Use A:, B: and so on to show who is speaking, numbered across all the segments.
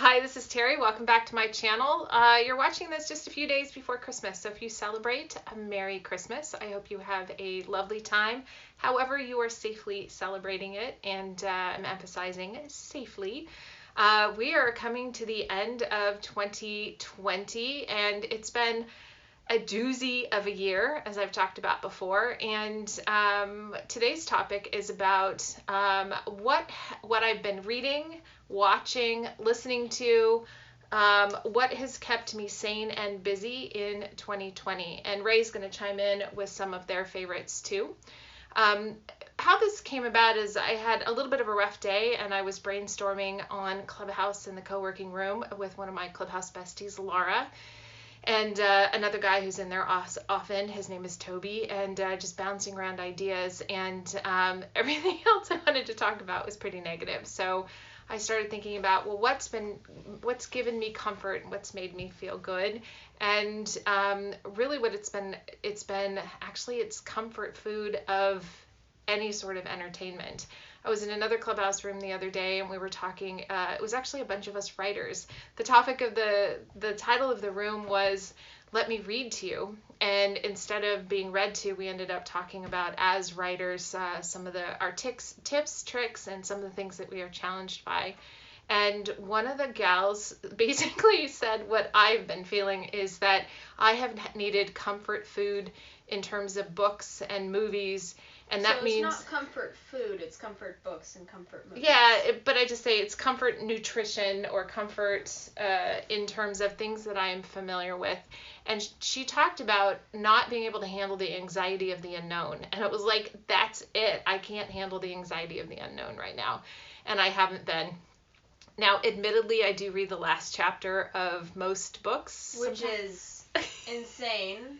A: Hi, this is Terry. Welcome back to my channel. You're watching this just a few days before Christmas, so if you celebrate, a Merry Christmas. I hope you have a lovely time, however you are safely celebrating it, and I'm emphasizing safely. We are coming to the end of 2020, and it's been a doozy of a year, as I've talked about before, and today's topic is about what I've been reading, watching, listening to, what has kept me sane and busy in 2020. And Ray's going to chime in with some of their favorites too. How this came about is I had a little bit of a rough day, and I was brainstorming on Clubhouse in the co-working room with one of my Clubhouse besties, Laura, and another guy who's in there often. His name is Toby, and just bouncing around ideas, and everything else I wanted to talk about was pretty negative. So I started thinking about, well, what's given me comfort and what's made me feel good. And really what it's been actually, it's comfort food of any sort of entertainment. I was in another Clubhouse room the other day, and we were talking, it was actually a bunch of us writers. The topic of the title of the room was, Let Me Read to You. And instead of being read to, we ended up talking about, as writers, some of our tips, tricks, and some of the things that we are challenged by. And one of the gals basically said what I've been feeling is that I have needed comfort food in terms of books and movies. And that means
B: it's not comfort food, it's comfort books and comfort movies.
A: Yeah, but I just say it's comfort nutrition or comfort in terms of things that I am familiar with. And she talked about not being able to handle the anxiety of the unknown. And it was like, that's it. I can't handle the anxiety of the unknown right now. And I haven't been. Now, admittedly, I do read the last chapter of most books.
B: Which is insane.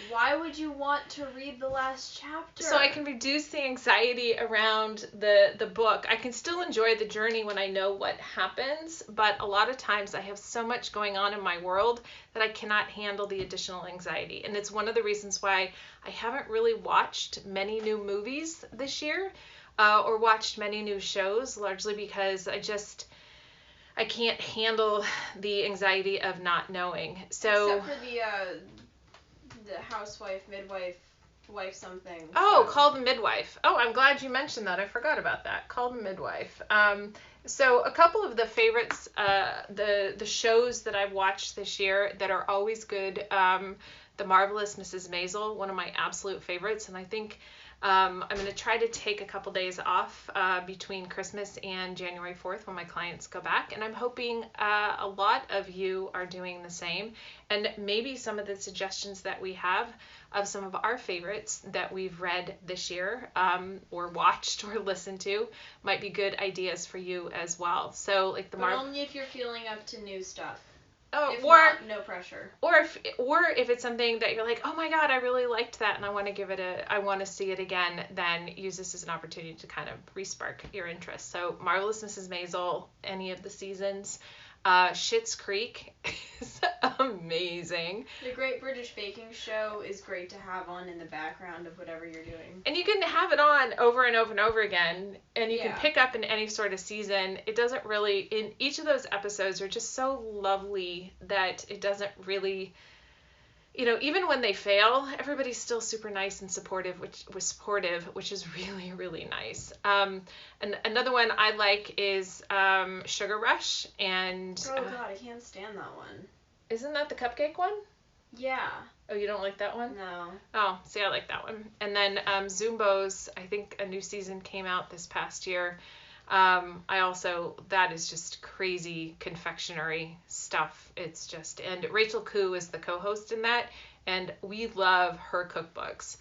B: Why would you want to read the last chapter?
A: So I can reduce the anxiety around the book. I can still enjoy the journey when I know what happens, but a lot of times I have so much going on in my world that I cannot handle the additional anxiety. And it's one of the reasons why I haven't really watched many new movies this year or watched many new shows, largely because I can't handle the anxiety of not knowing. So
B: except for the housewife, midwife, wife something.
A: Oh, Called the Midwife. Oh, I'm glad you mentioned that. I forgot about that. Called the Midwife. So a couple of the favorites, the shows that I've watched this year that are always good. The Marvelous Mrs. Maisel, one of my absolute favorites, and I think I'm going to try to take a couple days off between Christmas and January 4th when my clients go back, and I'm hoping a lot of you are doing the same, and maybe some of the suggestions that we have of some of our favorites that we've read this year or watched or listened to might be good ideas for you as well. So like
B: but only if you're feeling up to new stuff.
A: Oh,
B: if not, no pressure.
A: Or if it's something that you're like, oh my God, I really liked that, and I want to see it again, then use this as an opportunity to kind of re-spark your interest. So Marvelous Mrs. Maisel, any of the seasons. Schitt's Creek is amazing.
B: The Great British Baking Show is great to have on in the background of whatever you're doing.
A: And you can have it on over and over and over again, and you can pick up in any sort of season. It doesn't really, in each of those episodes are just so lovely that it doesn't really, even when they fail, everybody's still super nice and supportive, which is really, really nice. And another one I like is Sugar Rush. And
B: oh God, I can't stand that one.
A: Isn't that the cupcake one?
B: Yeah.
A: Oh, you don't like that one?
B: No.
A: Oh, see, I like that one. And then Zumbo's, I think a new season came out this past year. That is just crazy confectionery stuff. It's just, and Rachel Koo is the co-host in that, and we love her cookbooks.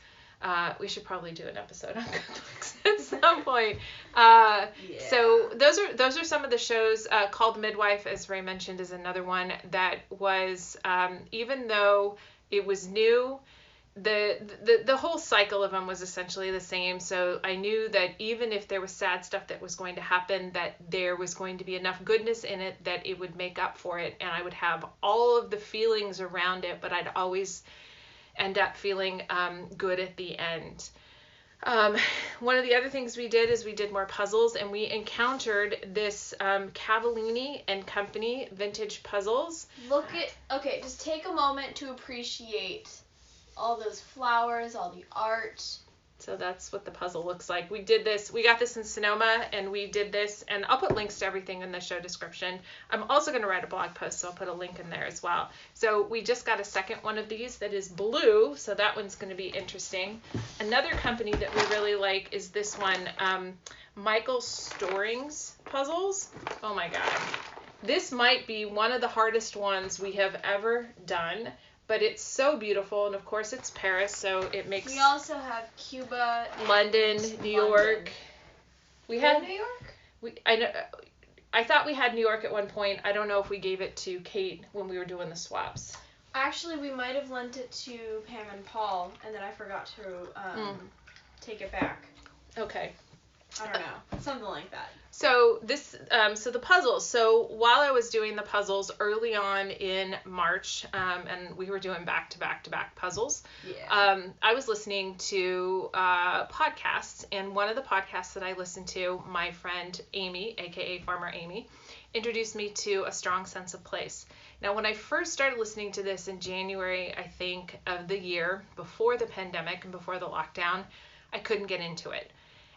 A: We should probably do an episode on cookbooks at some point. So those are some of the shows. Called Midwife, as Ray mentioned, is another one that was, even though it was new, the whole cycle of them was essentially the same. So I knew that even if there was sad stuff that was going to happen, that there was going to be enough goodness in it that it would make up for it, and I would have all of the feelings around it, but I'd always end up feeling good at the end. One of the other things we did is we did more puzzles, and we encountered this Cavallini and Company vintage puzzles.
B: Just take a moment to appreciate all those flowers, all the art.
A: So that's what the puzzle looks like. We got this in Sonoma, and we did this, and I'll put links to everything in the show description. I'm also going to write a blog post, so I'll put a link in there as well. So we just got a second one of these that is blue, so that one's going to be interesting. Another company that we really like is this one, Michael Storing's puzzles. Oh my God. This might be one of the hardest ones we have ever done. But it's so beautiful, and of course it's Paris, so it makes...
B: We also have Cuba,
A: London, New York. We had
B: New York?
A: I thought we had New York at one point. I don't know if we gave it to Kate when we were doing the swaps.
B: Actually, we might have lent it to Pam and Paul, and then I forgot to take it back.
A: Okay.
B: I don't know. Something like that.
A: So the puzzles. So while I was doing the puzzles early on in March, and we were doing back-to-back puzzles, I was listening to podcasts, and one of the podcasts that I listened to, my friend Amy, aka Farmer Amy, introduced me to A Strong Sense of Place. Now, when I first started listening to this in January, I think, of the year before the pandemic and before the lockdown, I couldn't get into it.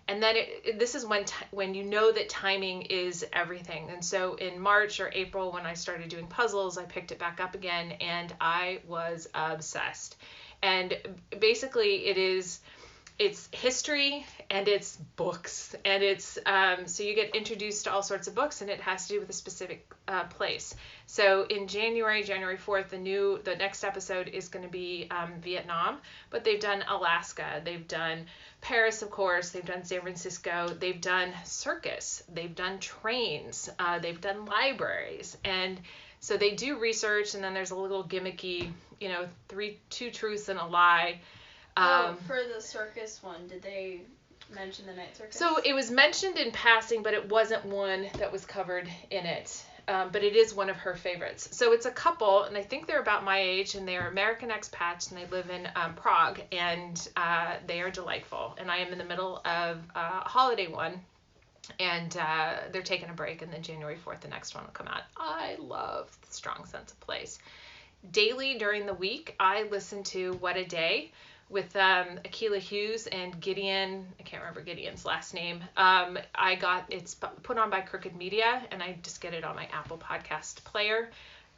A: And then this is when you know that timing is everything. And so in March or April, when I started doing puzzles, I picked it back up again, and I was obsessed. And basically it's history, and it's books, and it's so you get introduced to all sorts of books, and it has to do with a specific place. So in January 4th, the next episode is going to be Vietnam, but they've done Alaska, they've done Paris, of course, they've done San Francisco, they've done circus, they've done trains, they've done libraries, and so they do research, and then there's a little gimmicky, 2 truths and a lie.
B: For the circus one, did they mention the night circus?
A: So it was mentioned in passing, but it wasn't one that was covered in it. But it is one of her favorites. So it's a couple, and I think they're about my age, and they are American expats, and they live in Prague, and they are delightful. And I am in the middle of a holiday one, and they're taking a break, and then January 4th, the next one will come out. I love The Strong Sense of Place. Daily during the week, I listen to What a Day with Akilah Hughes and Gideon. I can't remember Gideon's last name. It's put on by Crooked Media, and I just get it on my Apple Podcast player.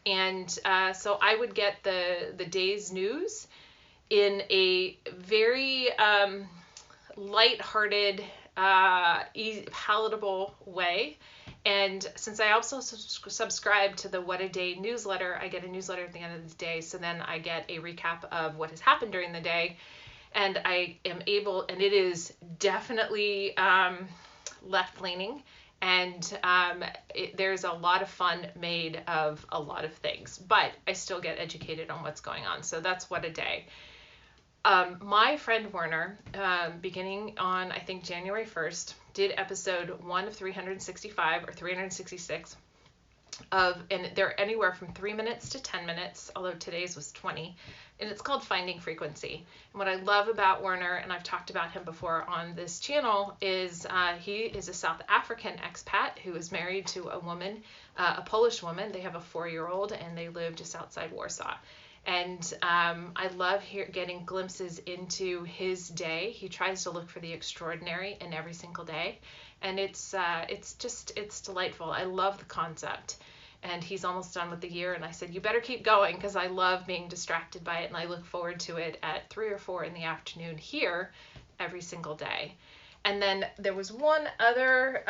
A: And so I would get the day's news in a very lighthearted, palatable way. And since I also subscribe to the What a Day newsletter, I get a newsletter at the end of the day. So then I get a recap of what has happened during the day. And I am able, and it is definitely left-leaning. And there's a lot of fun made of a lot of things. But I still get educated on what's going on. So that's What a Day. My friend Werner, beginning on, I think, January 1st, did episode 1 of 365 or 366 and they're anywhere from 3 minutes to 10 minutes, although today's was 20, and it's called Finding Frequency. And what I love about Werner, and I've talked about him before on this channel, is he is a South African expat who is married to a woman, a Polish woman. They have a 4-year-old, and they live just outside Warsaw. And I love getting glimpses into his day. He tries to look for the extraordinary in every single day. And it's delightful. I love the concept. And he's almost done with the year. And I said, you better keep going, because I love being distracted by it. And I look forward to it at 3 or 4 in the afternoon here every single day. And then there was one other...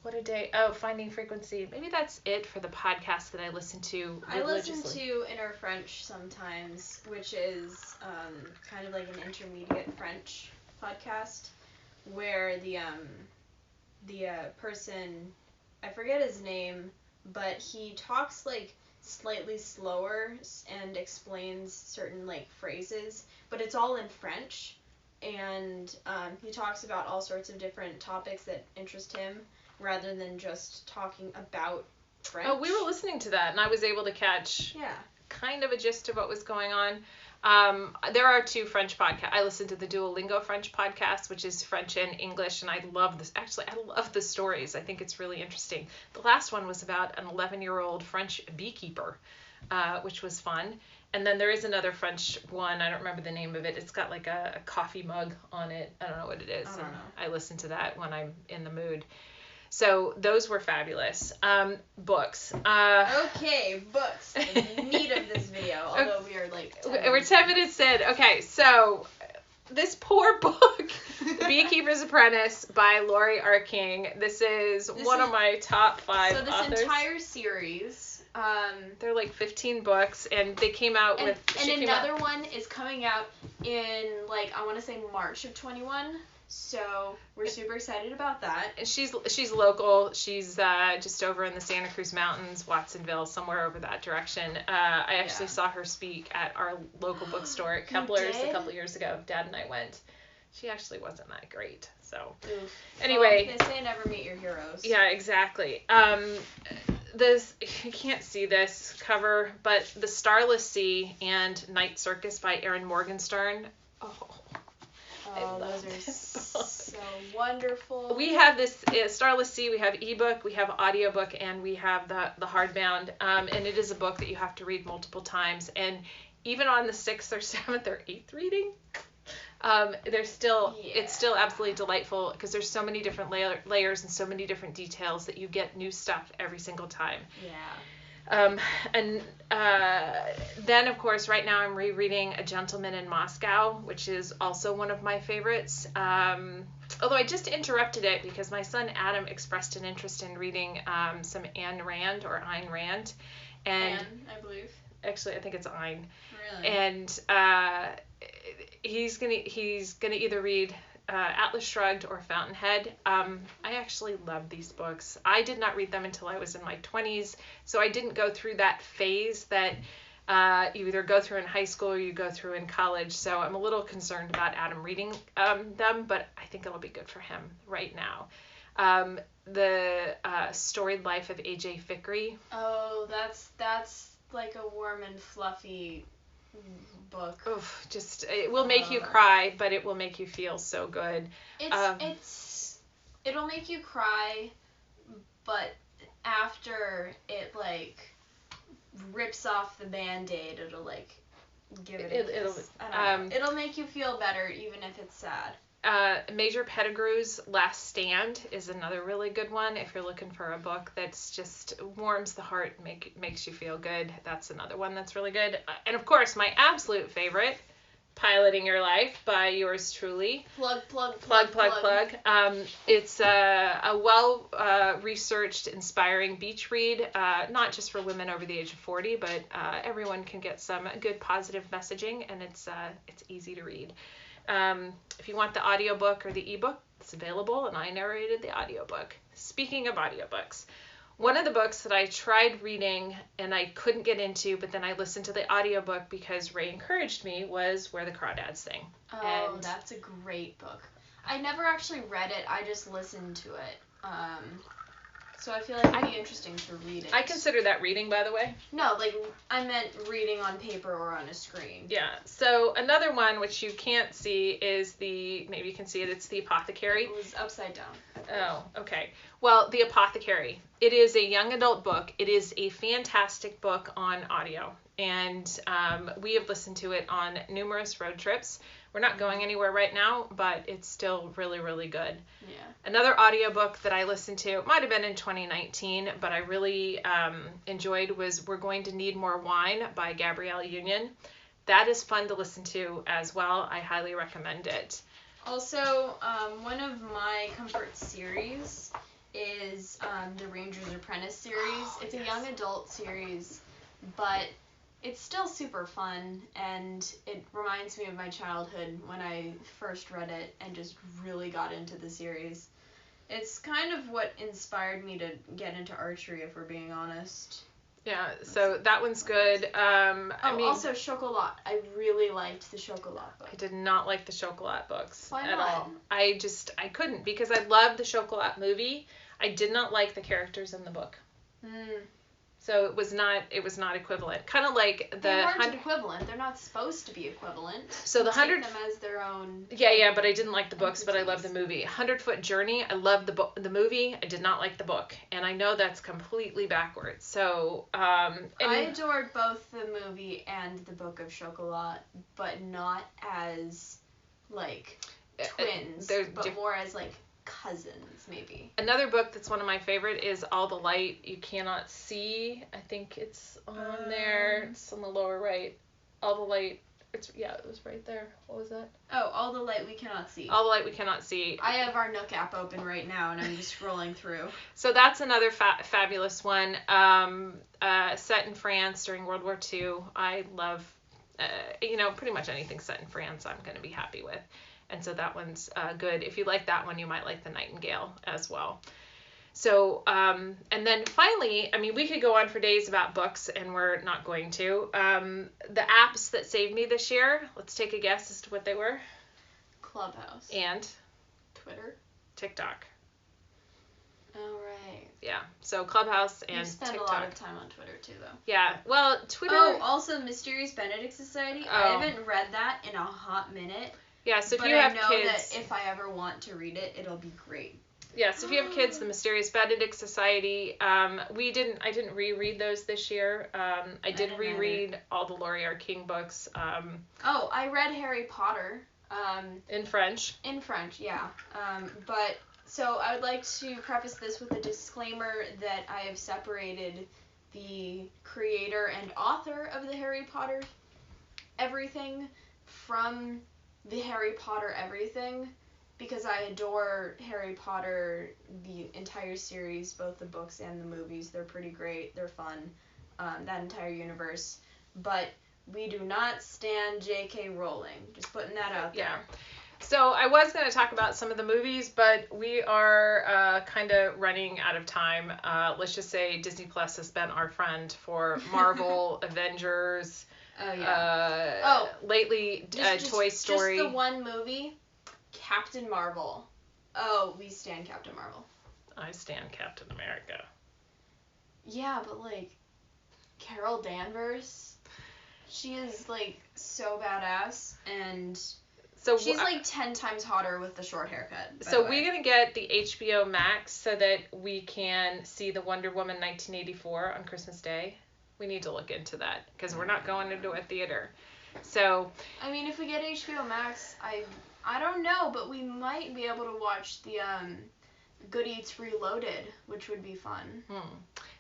A: What a Day. Oh, Finding Frequency. Maybe that's it for the podcast that I listen to religiously.
B: I listen to Inner French sometimes, which is kind of like an intermediate French podcast, where the person, I forget his name, but he talks like slightly slower and explains certain like phrases, but it's all in French, and he talks about all sorts of different topics that interest him, rather than just talking about French.
A: Oh, we were listening to that, and I was able to catch kind of a gist of what was going on. There are 2 French podcasts. I listen to the Duolingo French podcast, which is French and English, and I love this. Actually, I love the stories. I think it's really interesting. The last one was about an 11-year-old French beekeeper, which was fun. And then there is another French one. I don't remember the name of it. It's got like a coffee mug on it. I don't know what it is.
B: I don't know.
A: I listen to that when I'm in the mood. So those were fabulous. Books.
B: Okay, books. The meat of this video. Although we are like 10
A: We're 10 minutes in. Okay, so this poor book, The Beekeeper's Apprentice by Laurie R. King. This is one of my top 5
B: So this
A: authors.
B: entire series.
A: They're like 15 books, and they came out
B: and,
A: with.
B: And another one is coming out in like I want to say March of 21. So we're super excited about that.
A: And she's local. She's just over in the Santa Cruz Mountains, Watsonville, somewhere over that direction. I actually saw her speak at our local bookstore at Kepler's a couple years ago. Dad and I went. She actually wasn't that great. So anyway,
B: well, they say never meet your heroes.
A: Yeah, exactly. This, you can't see this cover, but The Starless Sea and Night Circus by Erin Morgenstern.
B: Oh, those are so wonderful.
A: We have this Starless Sea, we have ebook, we have audiobook, and we have the hardbound. And it is a book that you have to read multiple times. And even on the 6th or 7th or 8th reading, it's still absolutely delightful because there's so many different layers and so many different details that you get new stuff every single time.
B: Yeah.
A: And then, of course, right now I'm rereading A Gentleman in Moscow, which is also one of my favorites. Although I just interrupted it because my son Adam expressed an interest in reading some Ayn Rand. And
B: Anne, I believe.
A: Actually, I think it's Ayn.
B: Really?
A: And he's gonna either read Atlas Shrugged or Fountainhead. I actually love these books. I did not read them until I was in my 20s, so I didn't go through that phase that you either go through in high school or you go through in college. So I'm a little concerned about Adam reading them, but I think it'll be good for him right now. The Storied Life of A.J. Fikry.
B: Oh, that's like a warm and fluffy book.
A: Oof, it will make you cry, but it will make you feel so good.
B: It'll make you cry, but after it like rips off the Band-Aid, it'll like give it a kiss. I don't know. It'll make you feel better even if it's sad.
A: Major Pettigrew's Last Stand is another really good one. If you're looking for a book that's just warms the heart, makes you feel good, that's another one that's really good. And of course, my absolute favorite, Piloting Your Life by yours truly.
B: Plug.
A: It's a well researched, inspiring beach read, not just for women over the age of 40, but everyone can get some good positive messaging, and it's easy to read. If you want the audiobook or the ebook, it's available, and I narrated the audiobook. Speaking of audiobooks, one of the books that I tried reading and I couldn't get into, but then I listened to the audiobook because Rei encouraged me, was Where the Crawdads Sing.
B: Oh, that's a great book. I never actually read it, I just listened to it. So I feel like it'd be interesting to read it.
A: I consider that reading, by the way.
B: No, like, I meant reading on paper or on a screen.
A: Yeah. So another one, which you can't see, is maybe you can see it, it's The Apothecary.
B: It was upside down.
A: Oh, okay. Well, The Apothecary. It is a young adult book. It is a fantastic book on audio. And we have listened to it on numerous road trips. We're not going anywhere right now, but it's still really, really good.
B: Yeah.
A: Another audiobook that I listened to, it might have been in 2019, but I really enjoyed, was We're Going to Need More Wine by Gabrielle Union. That is fun to listen to as well. I highly recommend it.
B: Also, one of my comfort series is the Ranger's Apprentice series. It's a young adult series, but it's still super fun, and it reminds me of my childhood when I first read it and just really got into the series. It's kind of what inspired me to get into archery, if we're being honest.
A: Yeah, so that one's good.
B: Also Chocolat. I really liked the Chocolat book.
A: I did not like the Chocolat books
B: Why
A: at
B: not?
A: all. I couldn't, because I loved the Chocolat movie. I did not like the characters in the book. So it was not equivalent. Kind of like
B: They weren't equivalent. They're not supposed to be equivalent.
A: So the
B: Take
A: 100
B: them as their own.
A: Yeah, but I didn't like the books, but I love
B: entities.
A: the movie. 100-Foot Journey. I love the movie. I did not like the book, and I know that's completely backwards. So
B: I adored both the movie and the Book of Chocolat, but not as like twins, but more as like cousins, maybe.
A: Another book that's one of my favorite is All the Light You Cannot See. I think it's on there. It's on the lower right. All the Light. It was right there. What was that?
B: Oh, All the Light We Cannot See.
A: All the Light We Cannot See.
B: I have our Nook app open right now, and I'm just scrolling through.
A: So that's another fabulous one. Set in France during World War II. I love, pretty much anything set in France I'm going to be happy with. And so that one's good. If you like that one, you might like The Nightingale as well. So, and then finally, I mean, we could go on for days about books, and we're not going to. The apps that saved me this year, let's take a guess as to what they were.
B: Clubhouse.
A: And?
B: Twitter.
A: TikTok.
B: Oh, right.
A: Yeah, so Clubhouse and TikTok.
B: You spend a lot of time on Twitter, too, though.
A: Yeah, well, Twitter...
B: Oh, also Mysterious Benedict Society. Oh. I haven't read that in a hot minute.
A: Yeah, so if you have kids...
B: But I know that if I ever want to read it, it'll be great.
A: Yeah, so if you have kids, the Mysterious Benedict Society, I didn't reread those this year. I did reread all the Laurie R. King books.
B: I read Harry Potter.
A: In French.
B: In French, yeah. But, so I would like to preface this with a disclaimer that I have separated the creator and author of the Harry Potter everything from the Harry Potter everything, because I adore Harry Potter, the entire series, both the books and the movies. They're pretty great. They're fun, that entire universe. But we do not stand J.K. Rowling. Just putting that out there.
A: Yeah. So I was going to talk about some of the movies, but we are kind of running out of time. Let's just say Disney Plus has been our friend for Marvel, Avengers.
B: Oh, yeah.
A: Lately, Toy Story.
B: Just the one movie. Captain Marvel. Oh, we stand Captain Marvel.
A: I stand Captain America.
B: Yeah, but, like, Carol Danvers, she is, like, so badass, and
A: so
B: she's, like, 10 times hotter with the short haircut.
A: So we're going to get the HBO Max so that we can see the Wonder Woman 1984 on Christmas Day. We need to look into that, because we're not going into a theater. So...
B: I mean, if we get HBO Max, I don't know, but we might be able to watch the Good Eats Reloaded, which would be fun.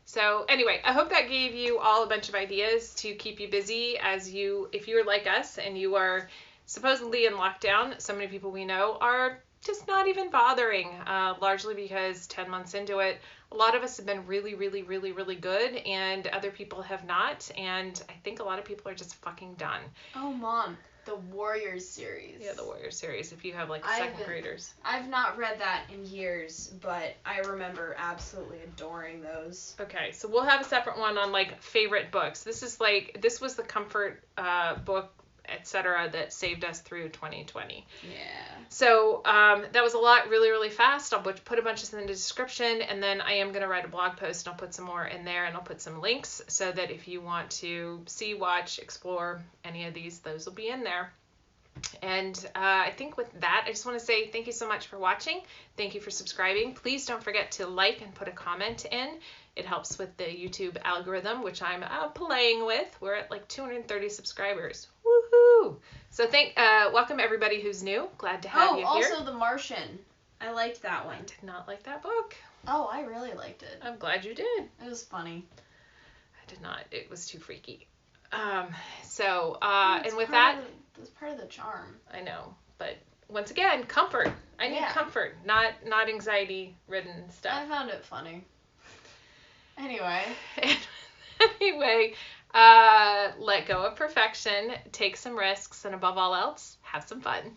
A: So anyway, I hope that gave you all a bunch of ideas to keep you busy if you're like us and you are supposedly in lockdown. So many people we know are just not even bothering, largely because 10 months into it, a lot of us have been really, really, really, really good, and other people have not, and I think a lot of people are just fucking done.
B: Oh, Mom. The Warriors series.
A: Yeah, the Warriors series, if you have, like, second graders.
B: I've not read that in years, but I remember absolutely adoring those.
A: Okay, so we'll have a separate one on, like, favorite books. This was the comfort book, etc., that saved us through 2020.
B: Yeah.
A: So that was a lot really, really fast. I'll put a bunch of them in the description, and then I am going to write a blog post, and I'll put some more in there, and I'll put some links so that if you want to see, watch, explore any of these, those will be in there. And I think with that, I just want to say thank you so much for watching. Thank you for subscribing. Please don't forget to like and put a comment in. It helps with the YouTube algorithm, which I'm playing with. We're at like 230 subscribers. Woohoo! So welcome everybody who's new. Glad to have you here.
B: Oh, also The Martian. I liked that one.
A: I did not like that book.
B: Oh, I really liked it.
A: I'm glad you did.
B: It was funny.
A: I did not. It was too freaky. And with that...
B: That's part of the charm.
A: I know, but once again, comfort. I need comfort, not anxiety-ridden stuff.
B: I found it funny. Anyway,
A: let go of perfection, take some risks, and above all else, have some fun.